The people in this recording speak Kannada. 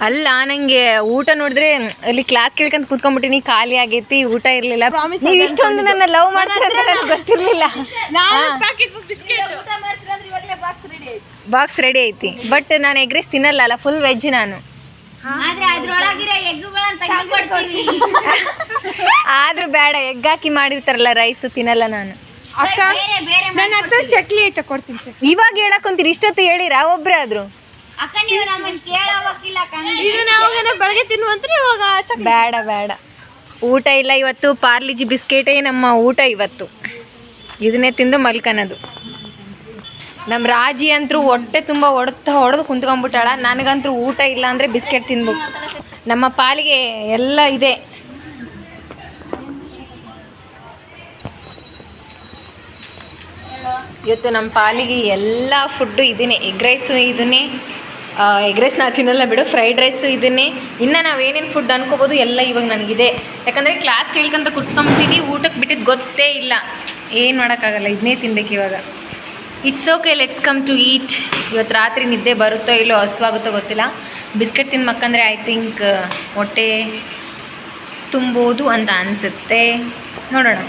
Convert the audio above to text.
ಅಲ್ಲ ನಂಗೆ ಊಟ ನೋಡಿದ್ರೆ ಅಲ್ಲಿ ಕ್ಲಾಸ್ ಕೇಳ್ಕೊಂತ ಕೂತ್ಕೊಂಡ್ಬಿಟ್ಟಿನಿ, ಖಾಲಿ ಆಗೈತಿ, ಊಟ ಇರ್ಲಿಲ್ಲ. ನೀವು ಇಷ್ಟೊಂದು ನನ್ನ ಲವ್ ಮಾಡ್ತಾರೆ ಗೊತ್ತಿರ್ಲಿಲ್ಲ. ಬಾಕ್ಸ್ ರೆಡಿ ಐತಿ, ಬಟ್ ನಾನು ಎಗ್ ರೈಸ್ ತಿನ್ನಲ್ಲ, ಫುಲ್ ವೆಜ್ ನಾನು. ಆದ್ರೂ ಬೇಡ, ಎಗ್ ಹಾಕಿ ಮಾಡಿರ್ತಾರಲ್ಲ ರೈಸ್ ತಿನ್ನಲ್ಲ ನಾನು. ಅಕ್ಕ ನನ್ನ ಹತ್ರ ಚಕ್ಲಿ ಐತೆ, ಕೊಡ್ತೀನಿ. ಇವಾಗ ಹೇಳಕ್ಕಂತೀರಿ, ಇಷ್ಟೊತ್ತು ಹೇಳಿರಾ ಒಬ್ರೇ ಆದ್ರು? ಬೆಳಗ್ಗೆ ತಿನ್ನುವಂತ್ರಿ, ಇವಾಗ ಬೇಡ ಬೇಡ, ಊಟ ಇಲ್ಲ ಇವತ್ತು. ಪಾರ್ಲಿಜಿ ಬಿಸ್ಕೆಟೇ ನಮ್ಮ ಊಟ ಇವತ್ತು, ಇದನ್ನೇ ತಿಂದು ಮಲ್ಕನದು. ನಮ್ಮ ರಾಜಿ ಅಂತೂ ಹೊಟ್ಟೆ ತುಂಬ ಹೊಡೆದು ಕುಂತ್ಕೊಂಡ್ಬಿಟ್ಟಾಳ. ನನಗಂತೂ ಊಟ ಇಲ್ಲ ಅಂದರೆ ಬಿಸ್ಕೆಟ್ ತಿನ್ಬೇಕು. ನಮ್ಮ ಪಾಲಿಗೆ ಎಲ್ಲ ಇದೆ. ಇವತ್ತು ನಮ್ಮ ಪಾಲಿಗೆ ಎಲ್ಲ ಫುಡ್ಡು ಇದನ್ನೇ. ಎಗ್ ರೈಸು ಇದನ್ನೇ. ಎಗ್ ರೈಸ್ ನಾನು ತಿನ್ನಲ್ಲ ಬಿಡು, ಫ್ರೈಡ್ ರೈಸು ಇದನ್ನೇ. ಇನ್ನು ನಾವೇನೇನು ಫುಡ್ ಅನ್ಕೋಬೋದು ಎಲ್ಲ ಇವಾಗ ನನಗಿದೆ. ಯಾಕಂದರೆ ಕ್ಲಾಸ್ ಕೇಳ್ಕೊಂತ ಕುತ್ಕೊಂಬಿಟ್ಟಿದ್ದು, ಊಟಕ್ಕೆ ಬಿಟ್ಟಿದ್ದು ಗೊತ್ತೇ ಇಲ್ಲ. ಏನು ಮಾಡೋಕ್ಕಾಗಲ್ಲ, ಇದನ್ನೇ ತಿನ್ಬೇಕು ಇವಾಗ. It's okay, let's come to eat. ಇವತ್ತು ರಾತ್ರಿ ನಿದ್ದೆ ಬರುತ್ತೋ ಇಲ್ಲೋ, ಹಸುವಾಗುತ್ತೋ ಗೊತ್ತಿಲ್ಲ. ಬಿಸ್ಕೆಟ್ ತಿಂದು ಮಕ್ಕಂದರೆ ಐ ಥಿಂಕ್ ಹೊಟ್ಟೆ ತುಂಬೋದು ಅಂತ ಅನಿಸುತ್ತೆ. ನೋಡೋಣ.